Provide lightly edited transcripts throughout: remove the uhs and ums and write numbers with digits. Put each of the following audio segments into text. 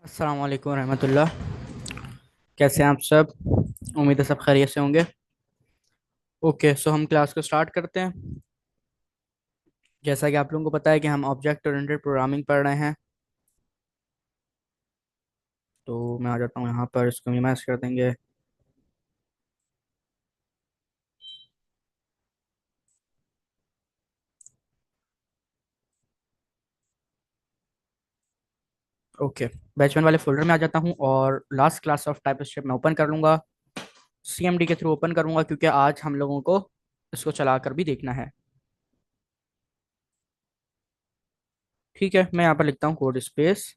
अस्सलाम वालेकुम रहमतुल्लाह। कैसे हैं आप सब? उम्मीद है सब खैरियत से होंगे। ओके, सो हम क्लास को स्टार्ट करते हैं। जैसा कि आप लोगों को पता है कि हम ऑब्जेक्ट ओरिएंटेड प्रोग्रामिंग पढ़ रहे हैं। तो मैं आ जाता हूँ यहाँ पर, इसको मिनिमाइज कर देंगे। ओके, बैचमैन वाले फोल्डर में आ जाता हूँ और last class of type step मैं ओपन कर लूँगा। सीएमडी के थ्रू ओपन करूँगा क्योंकि आज हम लोगों को इसको चला कर भी देखना है। ठीक है, मैं यहाँ पर लिखता हूँ कोड स्पेस।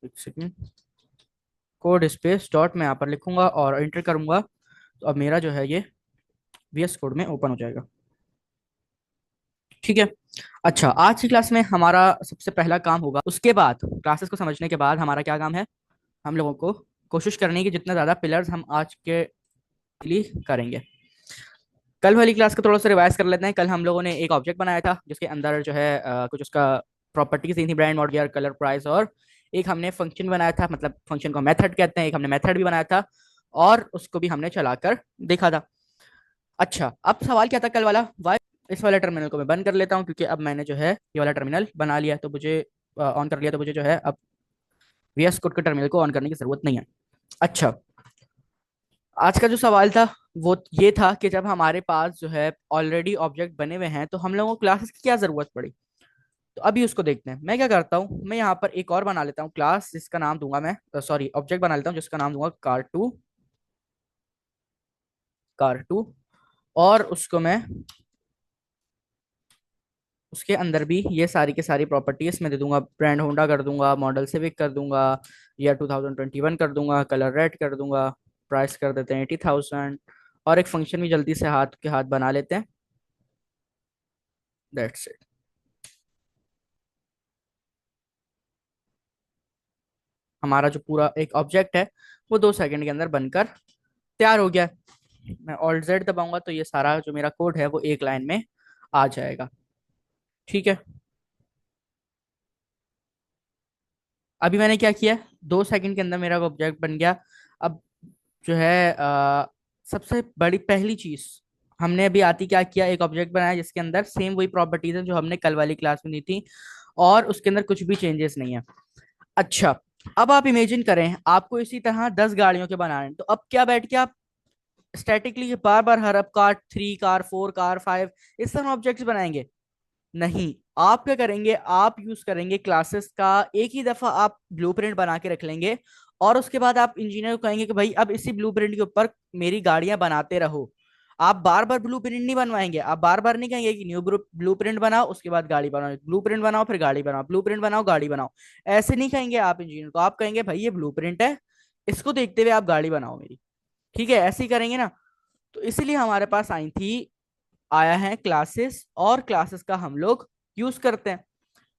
एक सेकेंड। कोड स्पेस डॉट मैं यहाँ पर लिखूंगा और एंटर करूंगा, तो अब मेरा जो है ये VS कोड में ओपन हो जाएगा। ठीक है। अच्छा, आज की क्लास में हमारा सबसे पहला काम होगा, उसके बाद क्लासेस को समझने के बाद हमारा क्या काम है, हम लोगों को कोशिश करनी है कि जितना ज्यादा पिलर्स हम आज के लिए करेंगे। कल वाली क्लास का थोड़ा सा रिवाइज कर लेते हैं। कल हम लोगों ने एक ऑब्जेक्ट बनाया था जिसके अंदर जो है कुछ उसका प्रॉपर्टीज थी, ब्रांड, मॉडल, कलर, प्राइस, और एक हमने फंक्शन बनाया था, मतलब फंक्शन को मेथड कहते हैं। एक हमने मेथड भी बनाया था और उसको भी हमने चलाकर देखा था। अच्छा, अब सवाल क्या था कल वाला? वाई। इस वाले टर्मिनल को मैं बंद कर लेता हूँ क्योंकि अब मैंने जो है ये वाला टर्मिनल बना लिया, तो मुझे ऑन कर लिया, तो मुझे जो है अब VS कोड के टर्मिनल को ऑन करने की जरूरत नहीं है। अच्छा, आज का जो सवाल था वो ये था कि जब हमारे पास जो है ऑलरेडी ऑब्जेक्ट बने हुए हैं तो हम लोगों को क्लासेस की क्या जरूरत पड़ी। तो अभी उसको देखते हैं। मैं क्या करता हूँ, मैं यहाँ पर एक और बना लेता हूँ क्लास जिसका नाम दूंगा मैं, सॉरी, ऑब्जेक्ट बना लेता हूँ जिसका नाम दूंगा कार2। कार2। और उसको मैं, उसके अंदर भी ये सारी की सारी प्रॉपर्टीज मैं दे दूंगा। ब्रांड होंडा कर दूंगा, मॉडल सिविक कर दूंगा, ईयर 2021 कर दूंगा, कलर रेड कर दूंगा, प्राइस कर देते हैं 80,000, और एक फंक्शन भी जल्दी से हाथ के हाथ बना लेते हैं। That's it. हमारा जो पूरा एक ऑब्जेक्ट है वो 2 सेकंड के अंदर बनकर तैयार हो गया। मैं ऑल्ट जेड दबाऊंगा तो ये सारा जो मेरा कोड है वो एक लाइन में आ जाएगा। ठीक है। अभी मैंने क्या किया, 2 सेकंड के अंदर मेरा ऑब्जेक्ट बन गया। अब जो है सबसे बड़ी पहली चीज हमने अभी आती क्या किया, एक ऑब्जेक्ट बनाया जिसके अंदर सेम वही प्रॉपर्टीज है जो हमने कल वाली क्लास में दी थी, और उसके अंदर कुछ भी चेंजेस नहीं है। अच्छा, अब आप इमेजिन करें आपको इसी तरह 10 गाड़ियों के बनाने हैं, तो अब क्या बैठ के आप स्टैटिकली बार बार हर अब कार 3, कार 4, कार 5 इस तरह ऑब्जेक्ट्स बनाएंगे? नहीं। आप क्या करेंगे, आप यूज करेंगे क्लासेस का। एक ही दफा आप ब्लूप्रिंट बना के रख लेंगे और उसके बाद आप इंजीनियर को कहेंगे कि भाई अब इसी ब्लूप्रिंट के ऊपर मेरी गाड़ियां बनाते रहो। आप बार बार ब्लूप्रिंट नहीं बनवाएंगे, आप बार बार नहीं कहेंगे कि न्यू ब्लूप्रिंट बनाओ उसके बाद गाड़ी बनाओ, ब्लूप्रिंट बनाओ फिर गाड़ी बनाओ, ब्लूप्रिंट बनाओ गाड़ी बनाओ। ऐसे नहीं कहेंगे आप इंजीनियर को, आप कहेंगे भाई ये ब्लूप्रिंट है, इसको देखते हुए आप गाड़ी बनाओ मेरी। ठीक है, ऐसे ही करेंगे ना। तो इसीलिए हमारे पास आई थी, आया है क्लासेस, और क्लासेस का हम लोग यूज करते हैं।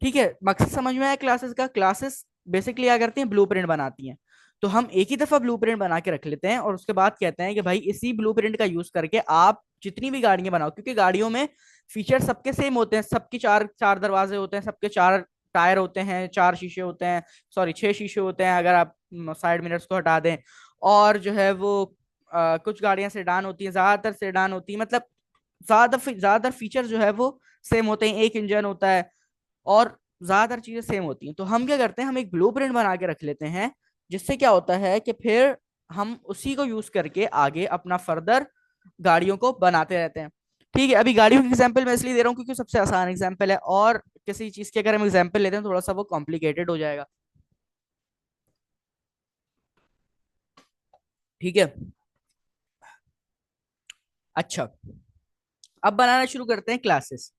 ठीक है, मकसद समझ में आया क्लासेस का? क्लासेस बेसिकली क्या करती हैं, ब्लूप्रिंट बनाती हैं। तो हम एक ही दफा ब्लूप्रिंट बना के रख लेते हैं और उसके बाद कहते हैं कि भाई इसी ब्लूप्रिंट का यूज करके आप जितनी भी गाड़ियां बनाओ, क्योंकि गाड़ियों में फीचर सबके सेम होते हैं, सबकी चार चार दरवाजे होते हैं, सबके चार टायर होते हैं, 4 शीशे होते हैं, सॉरी 6 शीशे होते हैं अगर आप साइड मिरर्स को हटा दें। और जो है वो कुछ गाड़ियां सेडान होती हैं, ज्यादातर सेडान होती है, मतलब ज्यादातर फीचर जो है वो सेम होते हैं, एक इंजन होता है और ज्यादातर चीजें सेम होती हैं। तो हम क्या करते हैं, हम एक ब्लूप्रिंट बना के रख लेते हैं, जिससे क्या होता है कि फिर हम उसी को यूज करके आगे अपना फर्दर गाड़ियों को बनाते रहते हैं। ठीक है, अभी गाड़ियों की एग्जांपल मैं इसलिए दे रहा हूँ क्योंकि सबसे आसान एग्जांपल है, और किसी चीज की अगर हम एग्जांपल लेते हैं थोड़ा सा वो कॉम्प्लिकेटेड हो जाएगा। ठीक है। अच्छा, अब बनाना शुरू करते हैं क्लासेस।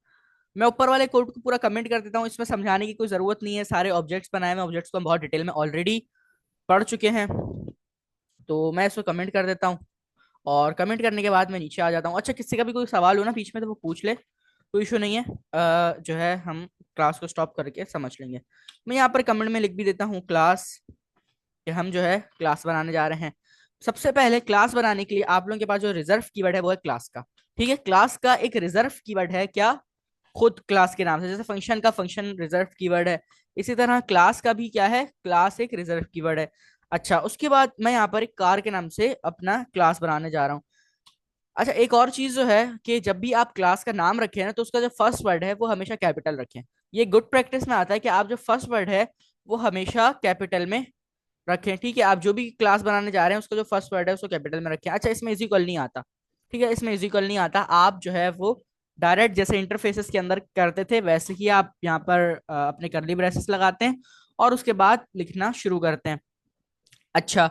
मैं ऊपर वाले कोड को पूरा कमेंट कर देता हूँ, इसमें समझाने की कोई जरूरत नहीं है, सारे ऑब्जेक्ट्स बनाए हुए ऑब्जेक्ट्स को हम बहुत डिटेल में ऑलरेडी पढ़ चुके हैं। तो मैं इसको कमेंट कर देता हूँ और कमेंट करने के बाद मैं नीचे आ जाता हूँ। अच्छा, किसी का भी कोई सवाल हो ना बीच में तो वो पूछ ले, कोई इशू नहीं है। जो है हम क्लास को स्टॉप करके समझ लेंगे। मैं यहाँ पर कमेंट में लिख भी देता हूँ क्लास, कि हम जो है क्लास बनाने जा रहे हैं। सबसे पहले क्लास बनाने के लिए आप लोगों के पास जो रिजर्व कीवर्ड है वो है क्लास का। ठीक है, क्लास का एक रिजर्व कीवर्ड है क्या, खुद क्लास के नाम से, जैसे फंक्शन का फंक्शन रिजर्व कीवर्ड है, इसी तरह क्लास का भी क्या है, क्लास एक रिजर्व कीवर्ड है। अच्छा, उसके बाद मैं यहाँ पर एक कार के नाम से अपना क्लास बनाने जा रहा हूँ। अच्छा, एक और चीज जो है कि जब भी आप क्लास का नाम रखें ना, तो उसका जो फर्स्ट वर्ड है वो हमेशा कैपिटल रखें। ये गुड प्रैक्टिस में आता है कि आप जो फर्स्ट वर्ड है वो हमेशा कैपिटल में रखें। ठीक है, आप जो भी क्लास बनाने जा रहे हैं उसका जो फर्स्ट वर्ड है उसको कैपिटल में रखें। अच्छा, इसमें इक्वल नहीं आता। ठीक है, इसमें इक्वल नहीं आता। आप जो है वो डायरेक्ट जैसे इंटरफेसेस के अंदर करते थे वैसे ही आप यहाँ पर अपने कर्ली ब्रेसेस लगाते हैं और उसके बाद लिखना शुरू करते हैं। अच्छा,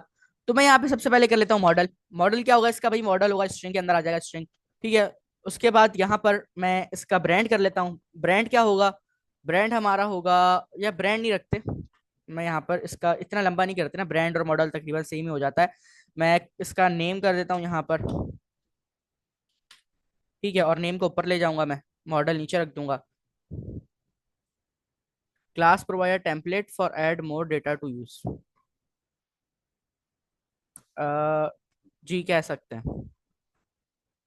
तो मैं यहाँ पे सबसे पहले कर लेता हूँ मॉडल। मॉडल क्या होगा इसका भाई, मॉडल होगा स्ट्रिंग के अंदर आ जाएगा स्ट्रिंग। ठीक है, उसके बाद यहाँ पर मैं इसका ब्रांड कर लेता हूँ। ब्रांड क्या होगा, ब्रांड हमारा होगा, या ब्रांड नहीं रखते, मैं यहाँ पर इसका इतना लंबा नहीं करते ना, ब्रांड और मॉडल तकरीबन सेम ही हो जाता है। मैं इसका नेम कर देता हूँ यहाँ पर। ठीक है, और नेम को ऊपर ले जाऊंगा मैं, मॉडल नीचे रख दूंगा। Class provide template for add more data to use, जी कह सकते हैं।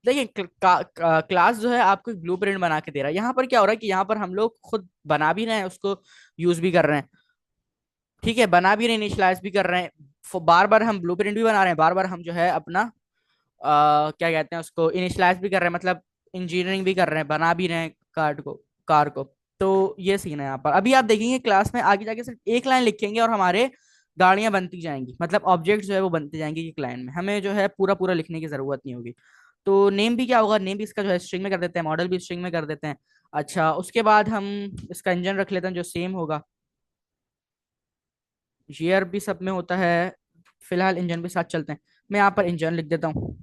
देखिए क्लास जो है आपको एक ब्लूप्रिंट बना के दे रहा है। यहाँ पर क्या हो रहा है कि यहाँ पर हम लोग खुद बना भी रहे हैं उसको, यूज भी कर रहे हैं। ठीक है, बना भी रहे हैं, इनिशियलाइज भी कर रहे हैं, बार बार हम ब्लूप्रिंट भी बना रहे हैं, बार बार हम जो है अपना क्या कहते हैं उसको इनिशियलाइज भी कर रहे हैं, मतलब इंजीनियरिंग भी कर रहे हैं, बना भी रहे हैं कार को। तो ये सीन है यहाँ पर। अभी आप देखेंगे क्लास में आगे जाके सिर्फ एक लाइन लिखेंगे और हमारे गाड़ियां बनती जाएंगी, मतलब ऑब्जेक्ट जो है वो बनते जाएंगे एक लाइन में, हमें जो है पूरा पूरा लिखने की जरूरत नहीं होगी। तो नेम भी क्या होगा, नेम भी इसका जो है स्ट्रिंग में कर देते हैं, मॉडल भी स्ट्रिंग में कर देते हैं। अच्छा, उसके बाद हम इसका इंजन रख लेते हैं जो सेम होगा। ईयर भी सब में होता है, फिलहाल इंजन के साथ चलते हैं। मैं यहाँ पर इंजन लिख देता हूँ।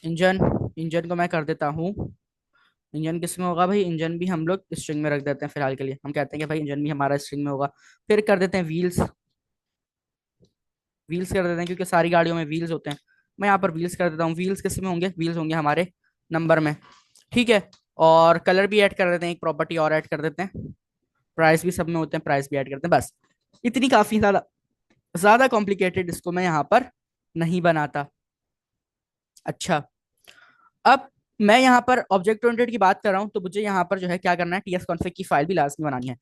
इंजन, इंजन को मैं कर देता हूँ। इंजन किस में होगा भाई, इंजन भी हम लोग स्ट्रिंग में रख देते हैं फिलहाल के लिए, हम कहते हैं कि भाई इंजन भी हमारा स्ट्रिंग में होगा। फिर कर देते हैं व्हील्स, व्हील्स कर देते हैं क्योंकि सारी गाड़ियों में व्हील्स होते हैं। मैं यहाँ पर व्हील्स कर देता हूँ। व्हील्स किस में होंगे, व्हील्स होंगे हमारे नंबर में। ठीक है, और कलर भी ऐड कर देते हैं, एक प्रॉपर्टी और ऐड कर देते हैं। प्राइस भी सब में होते हैं, प्राइस भी ऐड करते हैं। बस इतनी काफी ज्यादा ज्यादा कॉम्प्लिकेटेड इसको मैं यहाँ पर नहीं बनाता। अच्छा, अब मैं यहाँ पर ऑब्जेक्ट ओरिएंटेड की बात कर रहा हूँ, तो मुझे यहाँ पर जो है क्या करना है, टीएस कॉन्फ़िग की फाइल भी लाजमी बनानी है।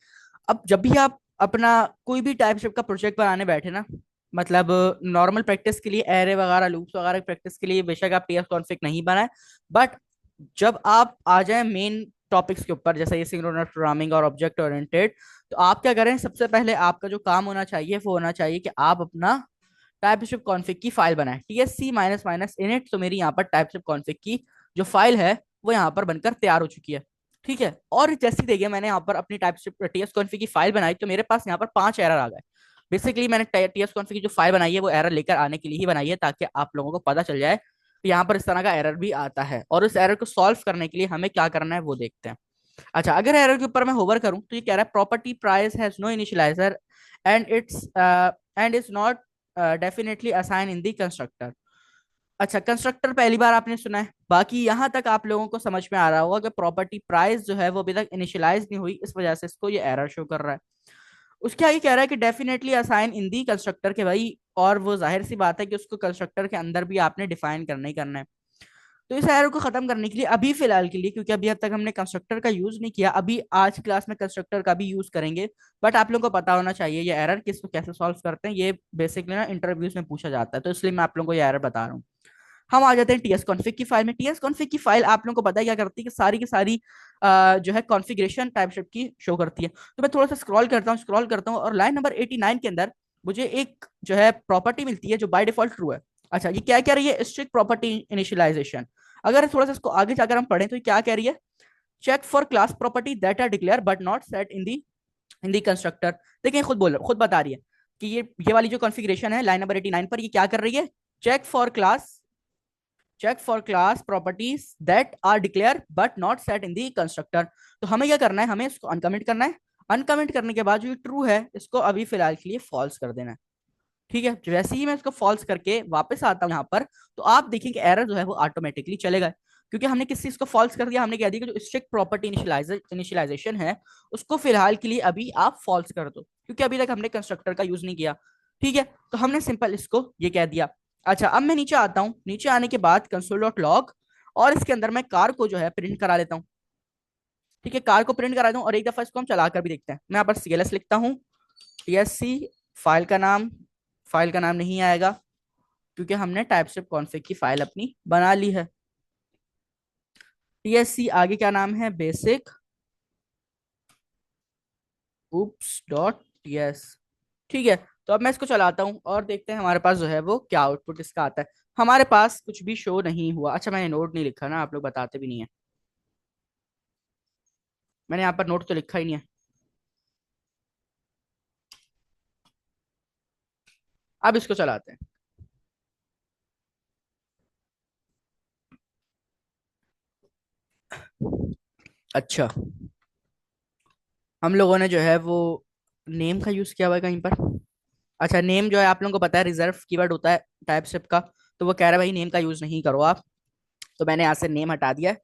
अब जब भी आप अपना कोई भी टाइप शेप का प्रोजेक्ट बनाने बैठे ना, मतलब नॉर्मल प्रैक्टिस के लिए एरे वगैरह लूप्स वगैरह की प्रैक्टिस के लिए बेशक आप टीएस कॉन्फ़िग नहीं बनाए, बट जब आप आ जाए मेन टॉपिक्स के ऊपर जैसे ये सिंक्रोनस प्रोग्रामिंग और ऑब्जेक्ट ओरिएंटेड, तो आप क्या करें, सबसे पहले आपका जो काम होना चाहिए वो होना चाहिए कि आप अपना टाइपस्क्रिप्ट कॉन्फ़िग की फाइल बनाएं, टीएससी माइनस माइनस इनिट। तो मेरी यहाँ पर टाइपस्क्रिप्ट कॉन्फ़िग की जो फाइल है वो यहाँ पर बनकर तैयार हो चुकी है। ठीक है, और जैसे ही देखिए मैंने यहाँ पर अपनी टाइपस्क्रिप्ट टीएस कॉन्फ़िग की फाइल बनाई तो मेरे पास यहाँ पर 5 एरर आ गए। बेसिकली मैंने टीएस कॉन्फ़िग की जो फाइल बनाई है वो एरर लेकर आने के लिए ही बनाई है, ताकि आप लोगों को पता चल जाए कि यहाँ पर इस तरह का एरर भी आता है, और उस एरर को सॉल्व करने के लिए हमें क्या करना है वो देखते हैं। अच्छा, अगर एरर के ऊपर मैं होवर करूं तो ये कह रहा है property price has no initializer and its and is not definitely assign in the constructor. अच्छा, कंस्ट्रक्टर पहली बार आपने सुना है, बाकी यहाँ तक आप लोगों को समझ में आ रहा होगा कि प्रॉपर्टी प्राइस जो है वो अभी तक इनिशियलाइज नहीं हुई, इस वजह से इसको ये एरर शो कर रहा है। उसके आगे कह रहा है कि definitely assign in the constructor के भाई, और वो जाहिर सी बात है कि उसको कंस्ट्रक्टर के अंदर भी आपने डिफाइन करना ही करना है। तो इस एरर को खत्म करने के लिए अभी फिलहाल के लिए, क्योंकि अभी अब तक हमने कंस्ट्रक्टर का यूज नहीं किया, अभी आज क्लास में कंस्ट्रक्टर का भी यूज करेंगे, बट आप लोगों को पता होना चाहिए ये एरर किसको कैसे सॉल्व करते हैं, ये बेसिकली ना इंटरव्यूज में पूछा जाता है, तो इसलिए मैं आप लोगों को ये एरर बता रहा हूँ। हम आ जाते हैं टीएस कॉन्फ़िग की फाइल में। टीएस कॉन्फ़िग की फाइल आप लोगों को पता है क्या करती है, कि सारी की सारी जो है कॉन्फ़िगरेशन टाइपशेप की शो करती है। तो मैं थोड़ा सा स्क्रॉल करता हूँ और लाइन नंबर 89 के अंदर मुझे एक जो है प्रॉपर्टी मिलती है जो बाय डिफॉल्ट ट्रू है। अच्छा, ये क्या कह रही है, स्ट्रिक्ट प्रॉपर्टी इनिशियलाइजेशन। अगर थोड़ा सा इसको आगे जाकर हम पढ़ें तो ये क्या कह रही है, check for class property that are declare but not set in the constructor. देखिए खुद बता रही है कि ये वाली जो कॉन्फ़िगरेशन है लाइन नंबर 89 पर, ये क्या कर रही है, check for class check for class properties that are declare but not set in the constructor. तो हमें क्या करना है, हमें इसको अनकमेंट करना है। अनकमेंट करने के बाद जो ट्रू है इसको अभी फिलहाल के लिए फॉल्स कर देना है। ठीक है, जैसे ही मैं इसको फॉल्स करके वापस आता हूँ यहाँ पर, तो आप देखेंगे एरर जो है वो ऑटोमेटिकली चलेगा, क्योंकि हमने किस चीज को फॉल्स कर दिया, हमने कह दिया कि जो स्ट्रिक्ट प्रॉपर्टी इनिशियलाइजेशन है उसको फिलहाल के लिए अभी आप फॉल्स कर दो, क्योंकि अभी तक हमने कंस्ट्रक्टर का यूज नहीं किया। ठीक है, तो हमने सिंपल इसको ये कह दिया। अच्छा, अब मैं नीचे आता हूँ, नीचे आने के बाद कंसोल डॉट लॉग, और इसके अंदर मैं कार को जो है प्रिंट करा लेता हूँ। ठीक है, कार को प्रिंट करा दूं और एक दफा इसको हम चला कर भी देखते हैं। मैं यहाँ पर CLS लिखता हूँ, TSC, फाइल का नाम, फाइल का नाम नहीं आएगा क्योंकि हमने टाइपस्क्रिप्ट कॉन्फ़िग की फाइल अपनी बना ली है। TSC आगे क्या नाम है, बेसिक oops डॉट टीएस। ठीक है, तो अब मैं इसको चलाता हूँ और देखते हैं हमारे पास जो है वो क्या आउटपुट इसका आता है। हमारे पास कुछ भी शो नहीं हुआ। अच्छा, मैंने नोट नहीं लिखा ना, आप लोग बताते भी नहीं है। मैंने यहाँ पर नोट तो लिखा ही नहीं है। अब इसको चलाते हैं। अच्छा, हम लोगों ने जो है वो नेम का यूज किया हुआ है कहीं पर। अच्छा, नेम जो है आप लोगों को पता है रिजर्व कीवर्ड होता है टाइपस्क्रिप्ट का, तो वो कह रहा है भाई नेम का यूज नहीं करो आप। तो मैंने यहाँ से नेम हटा दिया है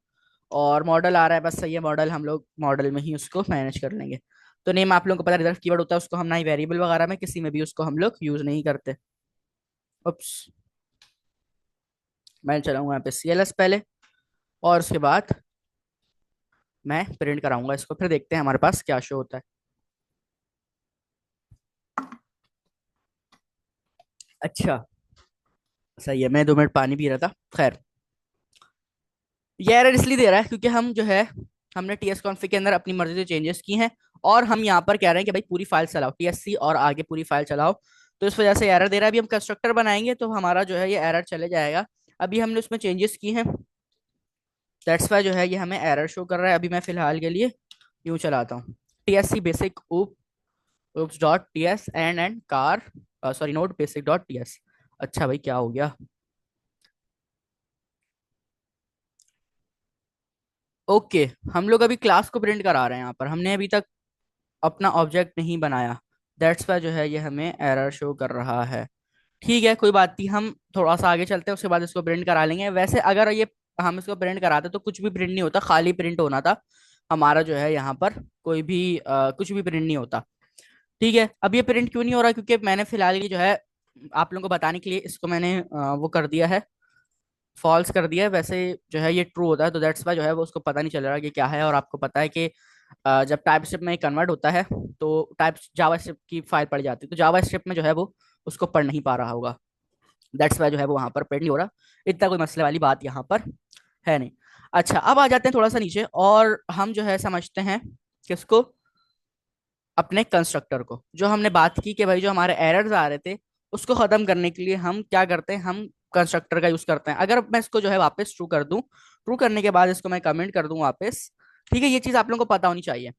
और मॉडल आ रहा है, बस सही है, मॉडल हम लोग मॉडल में ही उसको मैनेज कर लेंगे। तो नेम आप लोगों को पता है रिजर्व कीवर्ड होता है, उसको हम ना ही वेरिएबल वगैरह में किसी में भी उसको हम लोग यूज नहीं करते। उप्स, मैं चलाऊंगा यहाँ पे CLS पहले और उसके बाद मैं प्रिंट कराऊंगा इसको, फिर देखते हैं हमारे पास क्या शो होता है। अच्छा, सही है, मैं 2 मिनट पानी पी रहा था। खैर, ये एरर इसलिए दे रहा है क्योंकि हम जो है हमने TS कॉन्फ़िग के अंदर अपनी मर्जी से चेंजेस की हैं और हम यहाँ पर कह रहे हैं कि भाई पूरी फाइल चलाओ, TSC और आगे पूरी फाइल चलाओ। तो इस वजह से एरर दे रहा है। अभी हम कंस्ट्रक्टर बनाएंगे तो हमारा जो है ये एरर चले जाएगा। अभी हमने उसमें चेंजेस की हैं, दैट्स वाई जो है ये हमें एरर शो कर रहा है। अभी मैं फिलहाल के लिए यूं चलाता हूँ, TSC basic oops dot ts and car, sorry note basic dot ts। अच्छा भाई, क्या हो गया? ओके, हम लोग अभी क्लास को प्रिंट करा रहे हैं यहाँ पर, हमने अभी तक अपना ऑब्जेक्ट नहीं बनाया। दैट्स वाई जो है ये हमें एरर शो कर रहा है। ठीक है, कोई बात नहीं, हम थोड़ा सा आगे चलते हैं, उसके बाद इसको प्रिंट करा लेंगे। वैसे अगर ये हम इसको प्रिंट कराते तो कुछ भी प्रिंट नहीं होता, खाली प्रिंट होना था हमारा जो है यहाँ पर, कोई भी कुछ भी प्रिंट नहीं होता। ठीक है, अब ये प्रिंट क्यों नहीं हो रहा, क्योंकि मैंने फिलहाल ये जो है आप लोगों को बताने के लिए इसको मैंने वो कर दिया है, फॉल्स कर दिया है। वैसे जो है ये ट्रू होता है, तो दैट्स वाई जो है वो उसको पता नहीं चल रहा कि क्या है। और आपको पता है कि जब टाइपस्क्रिप्ट में कन्वर्ट होता है तो टाइप जावास्क्रिप्ट की फाइल पड़ जाती है, तो जावास्क्रिप्ट में जो है वो उसको पढ़ नहीं पा रहा होगा। दैट्स वाई जो है वो वहां पर प्रिंट नहीं हो रहा। इतना कोई मसले वाली बात यहाँ पर है नहीं। अच्छा, अब आ जाते हैं थोड़ा सा नीचे और हम जो है समझते हैं किसको, अपने कंस्ट्रक्टर को। जो हमने बात की कि भाई जो हमारे एरर्स आ रहे थे उसको खत्म करने के लिए हम क्या करते हैं, हम कंस्ट्रक्टर का यूज करते हैं। अगर मैं इसको जो है वापस ट्रू कर दूं, ट्रू करने के बाद इसको मैं कमेंट कर दूं वापस, ठीक है, ये चीज आप लोगों को पता होनी चाहिए।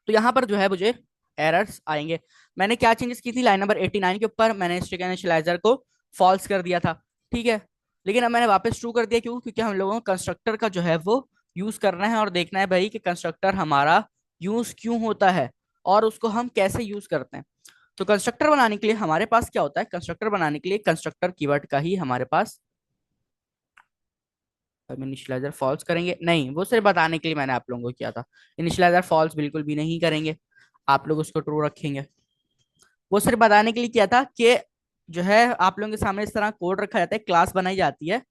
तो यहाँ पर जो है मुझे एरर्स आएंगे। मैंने क्या चेंजेस की थी, लाइन नंबर 89 के ऊपर मैंने स्टैक इनिशियलाइजर को फॉल्स कर दिया था। ठीक है, लेकिन अब मैंने वापस ट्रू कर दिया, क्यों? क्योंकि हम लोगों को कंस्ट्रक्टर का जो है वो यूज करना है और देखना है भाई कि कंस्ट्रक्टर हमारा यूज क्यों होता है और उसको हम कैसे यूज करते हैं। तो कंस्ट्रक्टर बनाने के लिए हमारे पास क्या होता है, कंस्ट्रक्टर बनाने के लिए कंस्ट्रक्टर कीवर्ड का ही हमारे पास, हम इनिशियलाइजर फॉल्स करेंगे नहीं, वो सिर्फ बताने के लिए मैंने आप लोगों को किया था। इनिशियलाइजर फॉल्स बिल्कुल भी नहीं करेंगे, आप लोग उसको ट्रू रखेंगे। वो सिर्फ बताने के लिए किया था कि जो है आप लोगों के सामने इस तरह कोड रखा जाता है, क्लास बनाई जाती है।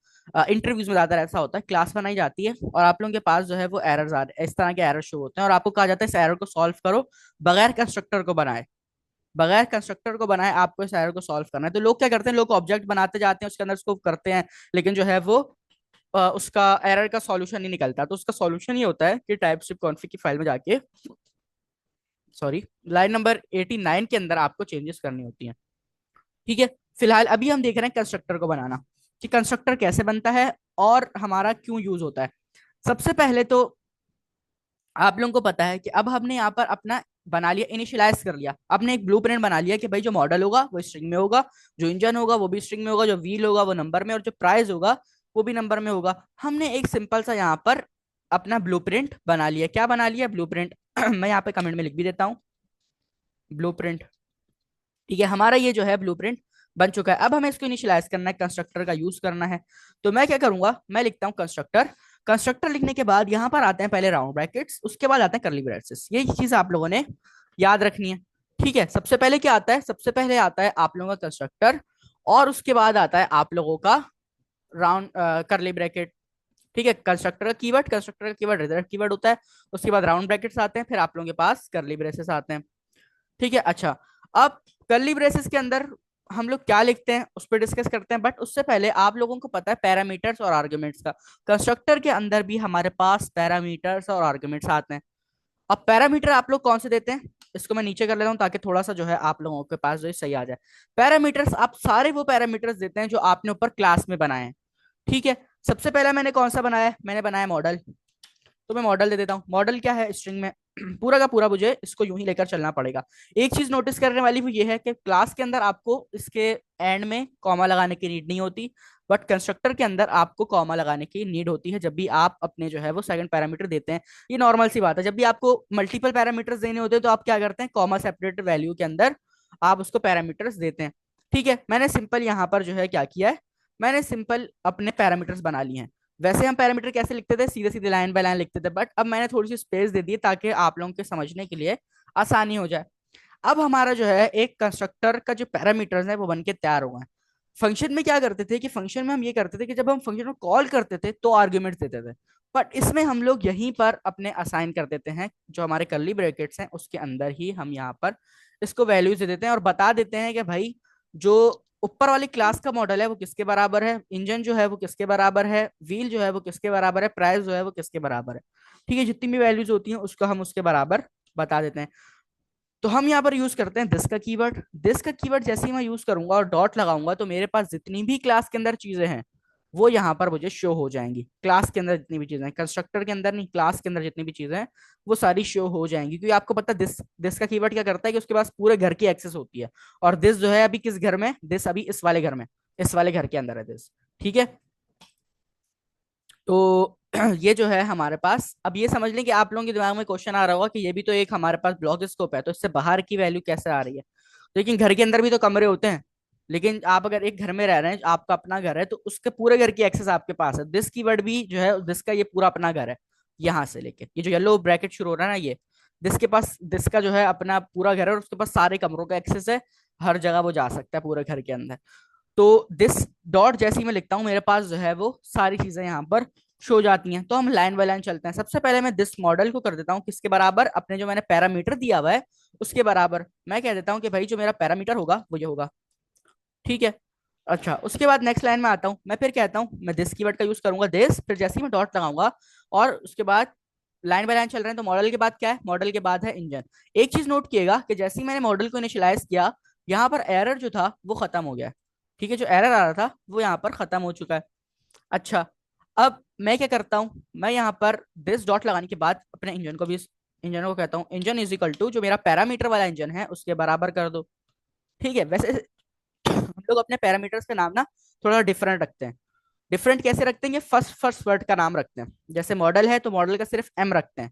इंटरव्यूज में ज्यादा ऐसा होता है, क्लास बनाई जाती है और आप लोगों के पास जो है वो एरर्स आ रहे, इस तरह के एरर शो होते हैं और आपको कहा जाता है इस एरर को सॉल्व करो बगैर कंस्ट्रक्टर को बनाए। बगैर कंस्ट्रक्टर को बनाए आपको इस एरर को सॉल्व करना है। तो लोग क्या करते हैं, लोग ऑब्जेक्ट बनाते जाते हैं, उसके अंदर उसको करते हैं, लेकिन जो है वो उसका एरर का सॉल्यूशन नहीं निकलता। तो उसका सॉल्यूशन ये होता है कि टाइपस्क्रिप्ट कॉन्फ़िग की फाइल में जाके, सॉरी, लाइन नंबर 89 के अंदर आपको चेंजेस करनी होती हैं। ठीक है, फिलहाल अभी हम देख रहे हैं कंस्ट्रक्टर को बनाना, कि कंस्ट्रक्टर कैसे बनता है और हमारा क्यों यूज होता है। सबसे पहले तो आप लोगों को पता है कि अब हमने यहाँ पर अपना बना लिया, इनिशियलाइज कर लिया, आपने एक ब्लूप्रिंट बना लिया कि भाई जो मॉडल होगा वो स्ट्रिंग में होगा, जो इंजन होगा वो भी स्ट्रिंग में होगा, जो व्हील होगा वो नंबर में, और जो प्राइस होगा वो भी नंबर में होगा। हमने एक सिंपल सा यहाँ पर अपना ब्लूप्रिंट बना लिया। क्या बना लिया? ब्लूप्रिंट। मैं यहाँ पे कमेंट में लिख भी देता हूँ, ब्लूप्रिंट। ठीक है, हमारा ये जो है ब्लूप्रिंट बन चुका है। अब हमें इसको इनिशियलाइज करना है, कंस्ट्रक्टर का यूज करना है। तो मैं क्या करूंगा, मैं लिखता हूँ कंस्ट्रक्टर। कंस्ट्रक्टर लिखने के बाद यहाँ पर आते हैं पहले राउंड ब्रैकेट्स, उसके बाद आते हैं कर्ली ब्रैकेट्स। ये चीज आप लोगों ने याद रखनी है। ठीक है, सबसे पहले क्या आता है, सबसे पहले आता है आप लोगों का कंस्ट्रक्टर और उसके बाद आता है आप लोगों का राउंड कर्ली ब्रैकेट। ठीक है, कंस्ट्रक्टर का कीवर्ड रिजल्ट कीवर्ड होता है। उसके बाद राउंड ब्रैकेट्स आते हैं, फिर आप लोगों के पास कर्ली ब्रेसेस आते हैं। ठीक है, अच्छा। अब कर्ली ब्रेसेस के अंदर हम लोग क्या लिखते हैं उस पर डिस्कस करते हैं, बट उससे पहले आप लोगों को पता है पैरामीटर्स और आर्गुमेंट्स का। कंस्ट्रक्टर के अंदर भी हमारे पास पैरामीटर्स और आर्गुमेंट्स आते हैं। अब पैरामीटर आप लोग कौन से देते हैं, इसको मैं नीचे कर लेता हूं ताकि थोड़ा सा जो है आप लोगों के पास जो है सही आ जाए। पैरामीटर्स आप सारे वो पैरामीटर्स देते हैं जो आपने ऊपर क्लास में बनाए हैं। ठीक है, सबसे पहला मैंने कौन सा बनाया है, मैंने बनाया मॉडल। तो मैं मॉडल दे देता हूँ। मॉडल क्या है, स्ट्रिंग में पूरा का पूरा मुझे इसको यूं ही लेकर चलना पड़ेगा। एक चीज नोटिस करने वाली वो ये है कि क्लास के अंदर आपको इसके एंड में कॉमा लगाने की नीड नहीं होती, बट कंस्ट्रक्टर के अंदर आपको कॉमा लगाने की नीड होती है जब भी आप अपने जो है वो सेकंड पैरामीटर देते हैं। ये नॉर्मल सी बात है, जब भी आपको मल्टीपल पैरामीटर्स देने होते हैं तो आप क्या करते हैं, कॉमा सेपरेटेड वैल्यू के अंदर आप उसको पैरामीटर्स देते हैं। ठीक है, मैंने सिंपल यहाँ पर जो है क्या किया है, मैंने सिंपल अपने पैरामीटर्स बना लिए हैं। वैसे हम पैरामीटर कैसे लिखते थे, सीधे सीधे लाइन बाय लाइन लिखते थे, बट अब मैंने थोड़ी सी स्पेस दे दी है ताकि आप लोगों के समझने के लिए आसानी हो जाए। अब हमारा जो है एक कंस्ट्रक्टर का जो पैरामीटर्स है वो बन के तैयार हुआ है। फंक्शन में क्या करते थे कि फंक्शन में हम ये करते थे कि जब हम फंक्शन को कॉल करते थे तो आर्ग्यूमेंट्स देते थे, बट इसमें हम लोग यहीं पर अपने असाइन कर देते हैं, जो हमारे कर्ली ब्रैकेट्स हैं उसके अंदर ही हम यहाँ पर इसको वैल्यूज दे देते हैं और बता देते हैं कि भाई जो ऊपर वाली क्लास का मॉडल है वो किसके बराबर है, इंजन जो है वो किसके बराबर है, व्हील जो है वो किसके बराबर है, प्राइस जो है वो किसके बराबर है। ठीक है, जितनी भी वैल्यूज होती हैं उसको हम उसके बराबर बता देते हैं। तो हम यहाँ पर यूज करते हैं दिस का कीवर्ड। दिस का कीवर्ड जैसे ही मैं यूज करूंगा और डॉट लगाऊंगा तो मेरे पास जितनी भी क्लास के अंदर चीजें हैं वो यहाँ पर मुझे शो हो जाएंगी। क्लास के अंदर जितनी भी चीजें हैं, कंस्ट्रक्टर के अंदर नहीं, क्लास के अंदर जितनी भी चीजें हैं वो सारी शो हो जाएंगी, क्योंकि आपको पता है दिस दिस का कीवर्ड क्या करता है कि उसके पास पूरे घर की एक्सेस होती है। और दिस जो है अभी किस घर में, दिस अभी इस वाले घर में, इस वाले घर के अंदर है दिस। ठीक है, तो ये जो है हमारे पास, अब ये समझ लें कि आप लोगों के दिमाग में क्वेश्चन आ रहा होगा कि ये भी तो एक हमारे पास ब्लॉक स्कोप है, तो इससे बाहर की वैल्यू कैसे आ रही है। लेकिन घर के अंदर भी तो कमरे होते हैं। लेकिन आप अगर एक घर में रह रहे हैं, आपका अपना घर है, तो उसके पूरे घर की एक्सेस आपके पास है। दिस कीवर्ड भी जो है, दिस का ये पूरा अपना घर है। यहाँ से लेके ये जो येलो ब्रैकेट शुरू हो रहा है ना, ये दिस के पास, दिस का जो है अपना पूरा घर है और उसके पास सारे कमरों का एक्सेस है। हर जगह वो जा सकता है पूरे घर के अंदर। तो दिस डॉट जैसे ही मैं लिखता हूँ मेरे पास जो है वो सारी चीजें यहाँ पर शो जाती हैं। तो हम लाइन बाय लाइन चलते हैं। सबसे पहले मैं दिस मॉडल को कर देता हूँ किसके बराबर, अपने जो मैंने पैरामीटर दिया हुआ है उसके बराबर। मैं कह देता हूँ कि भाई जो मेरा पैरामीटर होगा वो ये होगा। ठीक है, अच्छा। उसके बाद नेक्स्ट लाइन में आता हूँ, मैं फिर कहता हूँ मैं दिस कीवर्ड का यूज करूंगा, दिस, फिर जैसे ही मैं डॉट लगाऊंगा और उसके बाद लाइन बाय लाइन चल रहे हैं, तो मॉडल के बाद क्या है, मॉडल के बाद है इंजन। एक चीज नोट किएगा कि जैसे ही मैंने मॉडल को इनिशियलाइज किया, यहाँ पर एरर जो था वो खत्म हो गया। ठीक है, जो एरर आ रहा था वो यहाँ पर खत्म हो चुका है। अच्छा, अब मैं क्या करता हूँ, मैं यहाँ पर दिस डॉट लगाने के बाद अपने इंजन को भी, इंजन को कहता हूँ इंजन इज इक्वल टू जो मेरा पैरामीटर वाला इंजन है उसके बराबर कर दो। ठीक है, वैसे हम लोग अपने पैरामीटर्स का नाम ना थोड़ा डिफरेंट रखते हैं। डिफरेंट कैसे रखते हैं, फर्स्ट फर्स्ट वर्ड का नाम रखते हैं। जैसे मॉडल है तो मॉडल का सिर्फ एम रखते हैं।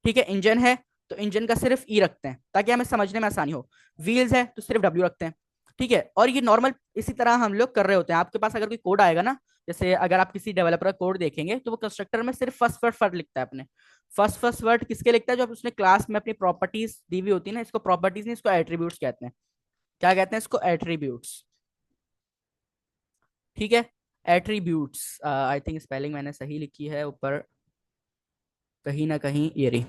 ठीक है, इंजन है तो इंजन का सिर्फ ई रखते हैं ताकि हमें समझने में आसानी हो। व्हील्स है तो सिर्फ डब्ल्यू रखते हैं। ठीक है, और ये नॉर्मल इसी तरह हम लोग कर रहे होते हैं। आपके पास अगर कोई कोड आएगा ना, जैसे अगर आप किसी डेवलपर का कोड देखेंगे तो वो कंस्ट्रक्टर में सिर्फ फर्स्ट फर्स्ट वर्ड लिखता है अपने। फर्स्ट फर्स्ट वर्ड किसके लिखता है, जो उसने क्लास में अपनी प्रॉपर्टीज दी हुई होती है ना, इसको प्रॉपर्टीज नहीं, इसको एट्रीब्यूट्स कहते हैं। क्या कहते हैं इसको, एट्रीब्यूट्स। ठीक है, एट्रीब्यूट्स, आई थिंक स्पेलिंग मैंने सही लिखी है ऊपर कहीं ना कहीं, ये रही।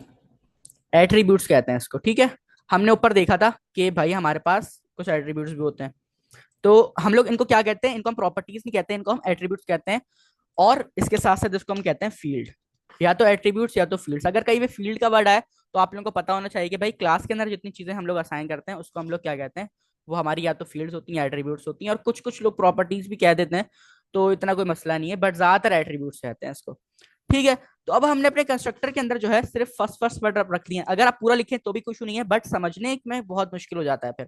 एट्रीब्यूट्स कहते हैं इसको। ठीक है, हमने ऊपर देखा था कि भाई हमारे पास कुछ एट्रीब्यूट्स भी होते हैं। तो हम लोग इनको क्या कहते हैं, इनको हम प्रॉपर्टीज नहीं कहते हैं, इनको हम एट्रीब्यूट्स कहते हैं। और इसके साथ साथ इसको हम कहते हैं फील्ड। या तो एट्रीब्यूट्स या तो फील्ड्स। अगर कहीं भी फील्ड का वर्ड आए तो आप लोगों को पता होना चाहिए कि भाई क्लास के अंदर जितनी चीजें हम लोग असाइन करते हैं उसको हम लोग क्या कहते हैं, वो हमारी या तो फील्ड्स होती हैं, एट्रीब्यूट्स होती हैं, और कुछ कुछ लोग प्रॉपर्टीज भी कह देते हैं। तो इतना कोई मसला नहीं है, बट ज्यादातर एट्रीब्यूट्स कहते हैं इसको। ठीक है, तो अब हमने अपने कंस्ट्रक्टर के अंदर जो है सिर्फ फर्स्ट फर्स्ट वर्ड रख लिए हैं। अगर आप पूरा लिखें तो भी कुछ नहीं है, बट समझने में बहुत मुश्किल हो जाता है फिर।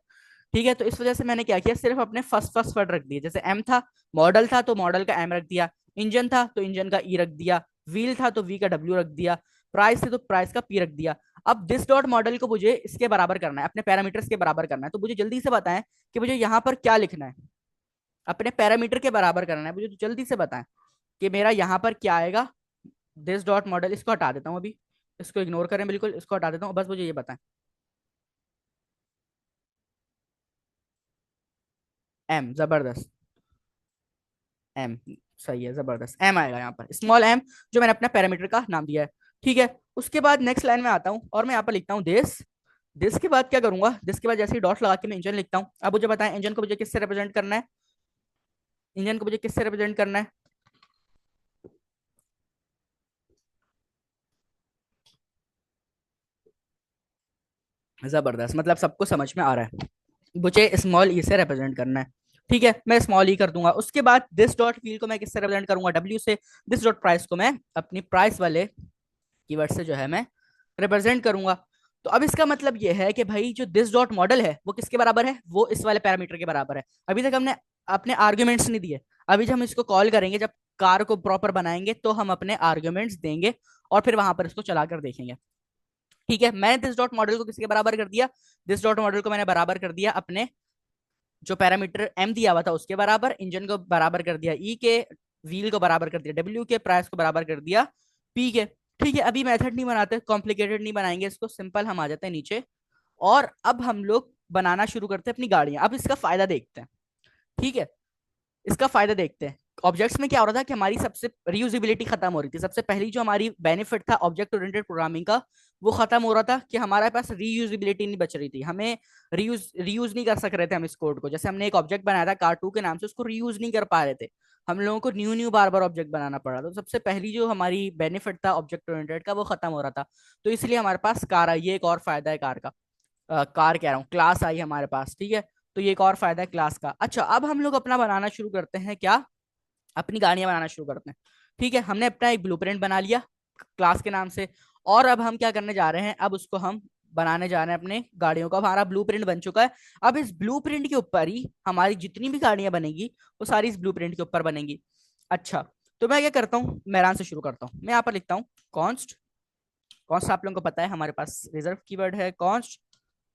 ठीक है, तो इस वजह से मैंने क्या किया, सिर्फ अपने फर्स्ट फर्स्ट वर्ड रख दिए। जैसे एम था, मॉडल था तो मॉडल का एम रख दिया, इंजन था तो इंजन का ई रख दिया, व्हील था तो वी का डब्ल्यू रख दिया, प्राइस थे तो प्राइस का पी रख दिया। अब दिस डॉट मॉडल को मुझे इसके बराबर करना है, अपने पैरामीटर्स के बराबर करना है। तो मुझे जल्दी से बताएं कि मुझे यहाँ पर क्या लिखना है, अपने पैरामीटर के बराबर करना है मुझे, तो जल्दी से बताएं कि मेरा यहाँ पर क्या आएगा। दिस डॉट मॉडल, इसको हटा देता हूँ अभी, इसको इग्नोर करें बिल्कुल, इसको हटा देता हूँ, बस मुझे ये बताएं। एम, जबरदस्त। एम, सही है, जबरदस्त, एम आएगा यहाँ पर, स्मॉल एम, जो मैंने अपना पैरामीटर का नाम दिया है। ठीक है, उसके बाद नेक्स्ट लाइन में आता हूँ और मैं यहाँ पर लिखता हूँ दिस। दिस के बाद क्या करूंगा, दिस के बाद जैसे ही डॉट लगा के मैं इंजन लिखता हूँ। अब मुझे बताएं इंजन को मुझे किससे रिप्रेजेंट करना है, इंजन को मुझे किससे रिप्रेजेंट करना है। जबरदस्त, मतलब सबको समझ में आ रहा है। मुझे स्मॉल ई से रिप्रेजेंट करना है। ठीक है, मैं स्मॉल ई कर दूंगा। उसके बाद दिस डॉट फील्ड को मैं किससे रिप्रेजेंट करूंगा, डब्ल्यू से। दिस डॉट प्राइस को मैं अपनी प्राइस वाले कीवर्ड से जो है मैं रिप्रेजेंट करूंगा। तो अब इसका मतलब ये है कि भाई जो दिस डॉट मॉडल है वो किसके बराबर है, वो इस वाले पैरामीटर के बराबर है। अभी तक हमने अपने आर्ग्यूमेंट्स नहीं दिए। अभी जब हम इसको कॉल करेंगे, जब कार को प्रॉपर बनाएंगे, तो हम अपने आर्ग्यूमेंट्स देंगे और फिर वहां पर इसको चलाकर देखेंगे। ठीक है, मैंने दिस डॉट मॉडल को किसके बराबर कर दिया, दिस डॉट मॉडल को मैंने बराबर कर दिया अपने जो पैरामीटर एम दिया हुआ था उसके बराबर, इंजन को बराबर कर दिया ई के, व्हील को बराबर कर दिया डब्ल्यू के, प्राइस को बराबर कर दिया पी के। ठीक है, अभी मेथड नहीं बनाते, कॉम्प्लिकेटेड नहीं बनाएंगे इसको, सिंपल हम आ जाते हैं नीचे। और अब हम लोग बनाना शुरू करते हैं अपनी गाड़ियां। अब इसका फायदा देखते हैं। ठीक है, इसका फायदा देखते हैं। ऑब्जेक्ट्स में क्या हो रहा था कि हमारी सबसे रीयूजेबिलिटी खत्म हो रही थी। सबसे पहली जो हमारी बेनिफिट था ऑब्जेक्ट ओरिएंटेड प्रोग्रामिंग का, वो खत्म हो रहा था कि हमारे पास रीयूजेबिलिटी नहीं बच रही थी। हमें रीयूज नहीं कर सक रहे थे हम इस कोड को। जैसे हमने एक ऑब्जेक्ट बनाया था कार टू के नाम से, उसको रीयूज नहीं कर पा रहे थे। हम लोगों को न्यू न्यू बार बार ऑब्जेक्ट बनाना पड़ा। तो सबसे पहली जो हमारी बेनिफिट था ऑब्जेक्ट ओरिएंटेड का, वो खत्म हो रहा था। तो इसलिए हमारे पास कार आई, ये एक और फायदा है कार का। कार कह रहा हूँ, क्लास आई हमारे पास। ठीक है, तो ये एक और फायदा है क्लास का। अच्छा, अब हम लोग अपना बनाना शुरू करते हैं क्या, अपनी गाड़ियां बनाना शुरू करते हैं। ठीक है, हमने अपना एक ब्लूप्रिंट बना लिया क्लास के नाम से। और अब हम क्या करने जा रहे हैं, अब उसको हम बनाने जा रहे हैं अपने गाड़ियों का। हमारा ब्लूप्रिंट बन चुका है। अब इस ब्लूप्रिंट के ऊपर ही हमारी जितनी भी गाड़ियां बनेगी, वो सारी इस ब्लूप्रिंट के ऊपर बनेंगी। अच्छा, तो मैं क्या करता हूँ, मेहरान से शुरू करता हूँ। मैं यहाँ पर लिखता हूँ कॉन्स्ट। कॉन्स्ट आप लोगों को पता है हमारे पास रिजर्व कीवर्ड है कॉन्स्ट।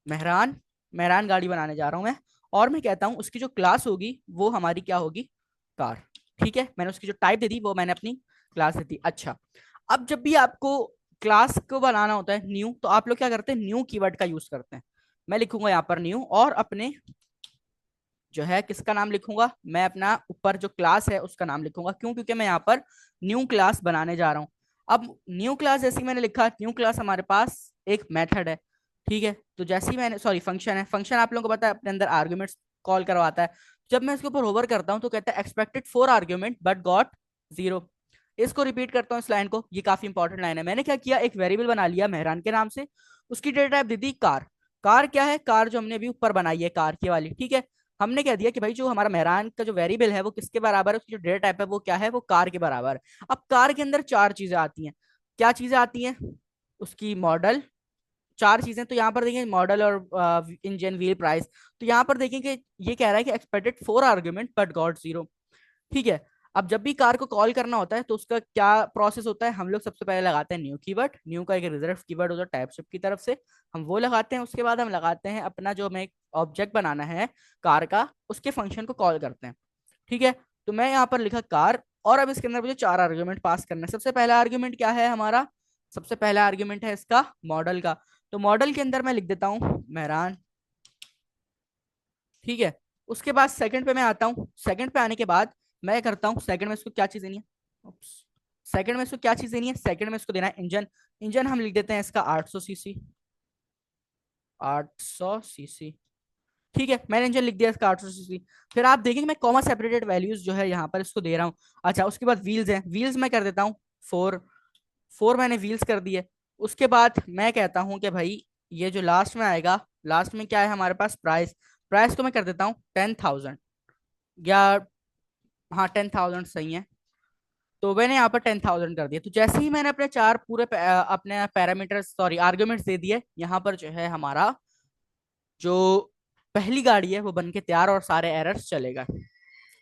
मेहरान, मेहरान गाड़ी बनाने जा रहा हूं मैं। और मैं कहता हूं उसकी जो क्लास होगी वो हमारी क्या होगी, कार। ठीक है, मैंने उसकी जो टाइप दे दी वो मैंने अपनी क्लास दे दी। अच्छा, अब जब भी आपको क्लास को बनाना होता है न्यू, तो आप लोग क्या करते हैं, न्यू कीवर्ड का यूज करते हैं। मैं लिखूंगा यहाँ पर न्यू, और अपने जो है किसका नाम लिखूंगा, मैं अपना ऊपर जो क्लास है उसका नाम लिखूंगा। क्यों, क्योंकि मैं यहाँ पर न्यू क्लास बनाने जा रहा हूँ। अब न्यू क्लास जैसे ही मैंने लिखा, न्यू क्लास हमारे पास एक मेथड है। ठीक है, तो जैसे ही मैंने, सॉरी फंक्शन है, फंक्शन आप लोगों को पता है अपने अंदर आर्ग्यूमेंट्स कॉल करवाता है। जब मैं इसके ऊपर होवर करता हूँ तो कहता है एक्सपेक्टेड 4 आर्ग्यूमेंट बट गॉट 0। इसको रिपीट करता हूँ इस लाइन को, ये काफी इंपॉर्टेंट लाइन है। मैंने क्या किया, एक वेरिएबल बना लिया मेहरान के नाम से, उसकी डेटा टाइप दे दी कार। कार क्या है, कार जो हमने अभी ऊपर बनाई है कार की वाली। ठीक है, हमने कह दिया कि भाई जो हमारा मेहरान का जो वेरिएबल है वो किसके बराबर है, उसकी जो डेटा टाइप है वो क्या है, वो कार के बराबर है। अब कार के अंदर 4 चीजें आती हैं। क्या चीजें आती हैं, उसकी मॉडल, 4 चीजें। तो यहाँ पर देखेंगे मॉडल और इंजन व्हील प्राइस। तो यहाँ पर देखेंगे ये कह रहा है कि एक्सपेक्टेड 4 आर्ग्यूमेंट बट गॉट 0। ठीक है, अब जब भी कार को कॉल करना होता है तो उसका क्या प्रोसेस होता है, हम लोग सबसे पहले लगाते हैं न्यू कीवर्ड। न्यू का एक रिजर्व कीवर्ड होता है टाइपस्क्रिप्ट की तरफ से, हम वो लगाते हैं। उसके बाद हम लगाते हैं अपना जो हमें ऑब्जेक्ट बनाना है कार का, उसके फंक्शन को कॉल करते हैं। ठीक है, तो मैं यहाँ पर लिखा कार, और अब इसके अंदर मुझे 4 आर्ग्यूमेंट पास करना है। सबसे पहला आर्ग्यूमेंट क्या है हमारा, सबसे पहला आर्ग्यूमेंट है इसका मॉडल का। तो मॉडल के अंदर मैं लिख देता हूँ मेहरान। ठीक है, उसके बाद सेकंड पे मैं आता हूँ। सेकंड पे आने के बाद मैं करता हूँ, सेकंड में इसको क्या चीज देनी है, सेकंड में इसको क्या चीज देनी है, सेकंड में इसको देना है इंजन। इंजन हम लिख देते हैं इसका 800 सीसी, 800 सीसी। ठीक है, मैंने इंजन लिख दिया इसका 800 सीसी। फिर आप देखेंगे मैं कॉमा सेपरेटेड वैल्यूज जो है यहाँ पर इसको दे रहा हूँ। अच्छा, उसके बाद व्हील्स हैं, व्हील्स मैं कर देता हूँ 4। 4 मैंने व्हील्स कर दिए। उसके बाद मैं कहता हूँ कि भाई ये जो लास्ट में आएगा, लास्ट में क्या है हमारे पास, प्राइस। प्राइस को मैं कर देता हूँ 10,000, या हाँ 10,000 सही है। तो मैंने यहाँ पर 10,000 कर दिया। तो जैसे ही मैंने अपने चार पूरे अपने पैरामीटर, सॉरी आर्ग्यूमेंट्स दे दिए, यहाँ पर जो है हमारा जो पहली गाड़ी है वो बन के तैयार, और सारे एरर्स चलेगा।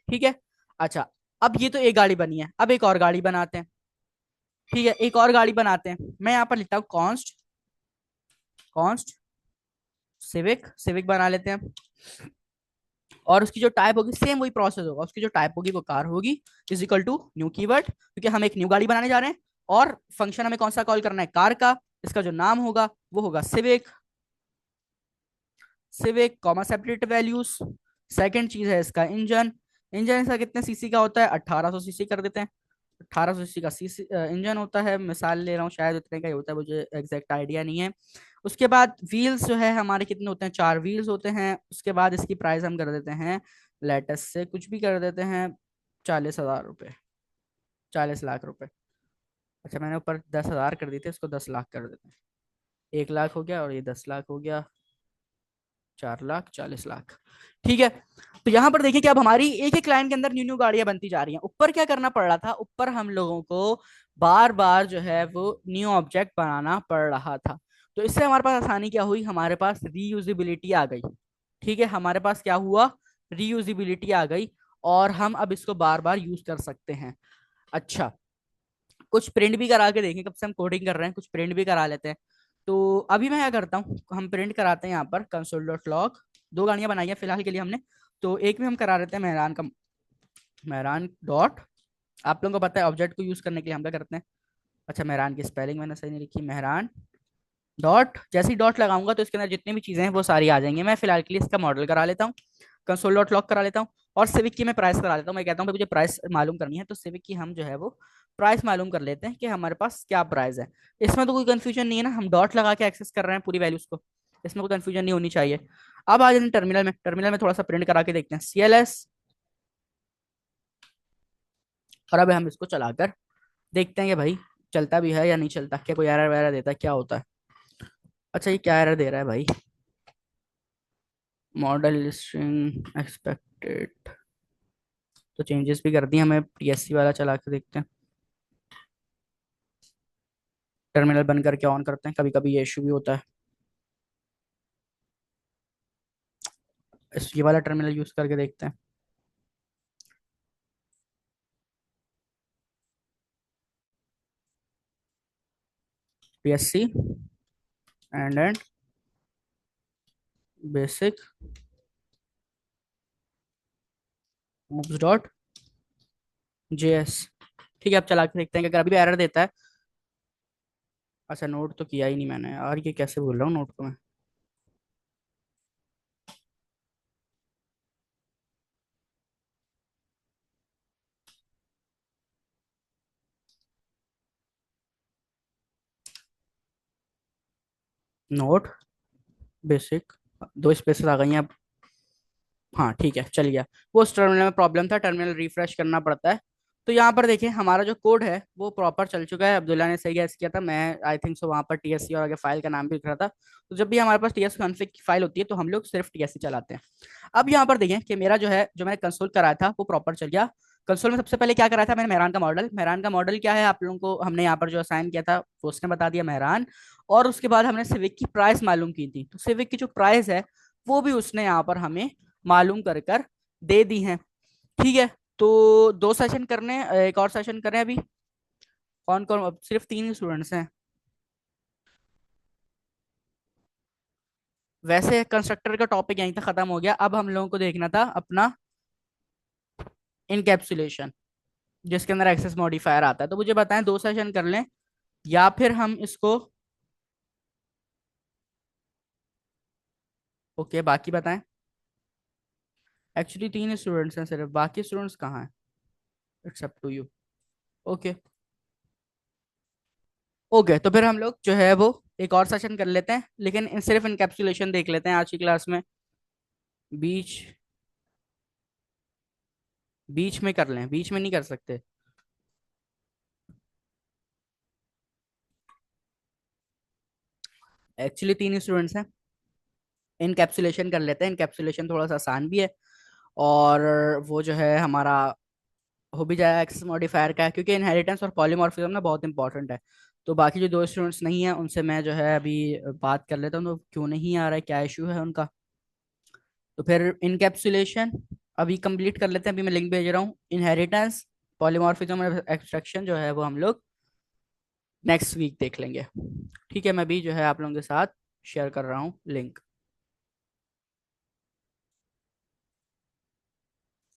ठीक है, अच्छा, अब ये तो एक गाड़ी बनी है, अब एक और गाड़ी बनाते हैं। ठीक है, एक और गाड़ी बनाते हैं। मैं यहाँ पर लिखता हूँ कॉन्स्ट, कॉन्स्ट सिविक, सिविक बना लेते हैं। और उसकी जो टाइप होगी सेम वही प्रोसेस होगा, उसकी जो टाइप होगी वो कार होगी, is equal to new keyword, क्योंकि हम एक न्यू गाड़ी बनाने जा रहे हैं। और फंक्शन हमें कौन सा कॉल करना है, कार का। इसका जो नाम होगा वो होगा civic, civic comma separate values. Second चीज है इसका इंजन, इंजन इसका कितने सीसी का होता है? 1800 सीसी कर देते हैं। 1800 सीसी का सीसी इंजन होता है, मिसाल ले रहा हूँ, शायद उतने का ही होता है, मुझे एग्जैक्ट आइडिया नहीं है। उसके बाद व्हील्स जो है हमारे कितने होते हैं? 4 व्हील्स होते हैं। उसके बाद इसकी प्राइस हम कर देते हैं लेटेस्ट से कुछ भी कर देते हैं, 40,000 रुपये, 40 लाख रुपए। अच्छा, मैंने ऊपर 10,000 कर दी थी, इसको 10 लाख कर देते हैं। 1 लाख हो गया और ये 10 लाख हो गया, 4 लाख, 40 लाख। ठीक है। तो यहाँ पर देखिए कि अब हमारी एक एक क्लाइंट के अंदर न्यू न्यू गाड़ियां बनती जा रही हैं। ऊपर क्या करना पड़ रहा था? ऊपर हम लोगों को बार बार जो है वो न्यू ऑब्जेक्ट बनाना पड़ रहा था। तो इससे हमारे पास आसानी क्या हुई? हमारे पास रीयूजिबिलिटी आ गई। ठीक है, हमारे पास क्या हुआ? रीयूजिबिलिटी आ गई। और हम अब इसको बार बार यूज कर सकते हैं। अच्छा, कुछ प्रिंट भी करा के देखें, कब से हम कोडिंग कर रहे हैं, कुछ प्रिंट भी करा लेते हैं। तो अभी मैं क्या करता हूँ, हम प्रिंट कराते हैं यहाँ पर कंसोल डॉट लॉग। 2 गाड़ियां बनाई है फिलहाल के लिए हमने। तो एक में हम करा लेते हैं मेहरान का, मेहरान डॉट। आप लोगों को पता है ऑब्जेक्ट को यूज करने के लिए हम क्या करते हैं? अच्छा, मेहरान की स्पेलिंग मैंने सही नहीं लिखी, मेहरान डॉट। जैसे ही डॉट लगाऊंगा तो इसके अंदर जितनी भी चीजें हैं वो सारी आ जाएंगी। मैं फिलहाल के लिए इसका मॉडल करा लेता हूँ, कंसोल डॉट लॉग करा लेता हूँ। और सिविक की मैं प्राइस करा लेता हूँ। मैं कहता हूँ भाई मुझे प्राइस मालूम करनी है, तो सिविक की हम जो है वो प्राइस मालूम कर लेते हैं कि हमारे पास क्या प्राइस है। इसमें तो कोई कंफ्यूजन नहीं है ना, हम डॉट लगा के एक्सेस कर रहे हैं पूरी वैल्यूज को। इसमें कोई कंफ्यूजन नहीं होनी चाहिए। अब आ जाते हैं टर्मिनल में। टर्मिनल में थोड़ा सा प्रिंट करा के देखते हैं, CLS। और अब हम इसको चलाकर देखते हैं कि भाई चलता भी है या नहीं चलता, क्या कोई एरर वगैरह देता है, क्या होता है। अच्छा, ये क्या एरर दे रहा है भाई? Model string expected. तो चेंजेस भी कर दिए, हमें TSC वाला चला के देखते हैं। टर्मिनल बंद करके ऑन करते हैं, कभी कभी ये इशू भी होता है। ये वाला टर्मिनल यूज करके देखते हैं। PSC and basic moves dot JS। ठीक है, अब चला के देखते हैं कि अगर अभी भी एरर देता है। अच्छा, नोट तो किया ही नहीं मैंने यार, ये कैसे बोल रहा हूँ नोट को मैं। नोट बेसिक, 2 स्पेसेस आ गई हैं अब। हाँ ठीक है, चल गया। वो उस टर्मिनल में प्रॉब्लम था, टर्मिनल रिफ्रेश करना पड़ता है। तो यहाँ पर देखिए हमारा जो कोड है वो प्रॉपर चल चुका है। अब्दुल्ला ने सही गैस किया था, मैं आई थिंक सो वहाँ पर TSC और आगे फाइल का नाम भी लिख रहा था। तो जब भी हमारे पास TSC कॉन्फ़िग की फाइल होती है तो हम लोग सिर्फ TSC चलाते हैं। अब यहाँ पर देखें कि मेरा जो है, जो मैंने कंसोल कराया था वो प्रॉपर चल गया। कंसोल में सबसे पहले क्या कराया था मैंने? मेहरान का मॉडल। मेहरान का मॉडल क्या है आप लोगों को हमने यहाँ पर जो असाइन किया था वो उसने बता दिया, मेहरान। और उसके बाद हमने सिविक की प्राइस मालूम की थी, तो सिविक की जो प्राइस है वो भी उसने यहाँ पर हमें मालूम कर दे दी हैं। ठीक है। तो 2 सेशन करने हैं, एक और सेशन करें अभी। कौन कौन? अब सिर्फ 3 ही स्टूडेंट्स हैं। वैसे कंस्ट्रक्टर का टॉपिक यहीं तक खत्म हो गया। अब हम लोगों को देखना था अपना इनकैप्सुलेशन, जिसके अंदर एक्सेस मॉडिफायर आता है। तो मुझे बताएं 2 सेशन कर लें या फिर हम इसको। ओके, बाकी बताएं। एक्चुअली 3 ही स्टूडेंट्स हैं सिर्फ, बाकी स्टूडेंट्स कहाँ हैं? It's up to you. Okay. Okay, तो फिर हम लोग जो है वो एक और सेशन कर लेते हैं, लेकिन सिर्फ इनकैप्सुलेशन देख लेते हैं आज की क्लास में। बीच बीच में कर लें, बीच में नहीं कर सकते। एक्चुअली 3 ही स्टूडेंट्स हैं। इनकैप्सुलेशन कर लेते हैं, इनकैप्सुलेशन थोड़ा सा आसान भी है। और वो जो है हमारा हो भी जाएगा एक्सेस मॉडिफायर का, क्योंकि इनहेरिटेंस और पॉलीमॉर्फिज्म ना बहुत इंपॉर्टेंट है। तो बाकी जो 2 स्टूडेंट्स नहीं हैं उनसे मैं जो है अभी बात कर लेता हूँ, तो क्यों नहीं आ रहा है, क्या इशू है उनका। तो फिर इनकैप्सुलेशन अभी कंप्लीट कर लेते हैं। अभी मैं लिंक भेज रहा हूँ। इनहेरिटेंस, पॉलीमॉर्फिज्म और एक्सट्रैक्शन जो है वो हम लोग नेक्स्ट वीक देख लेंगे। ठीक है, मैं भी जो है आप लोगों के साथ शेयर कर रहा हूँ लिंक।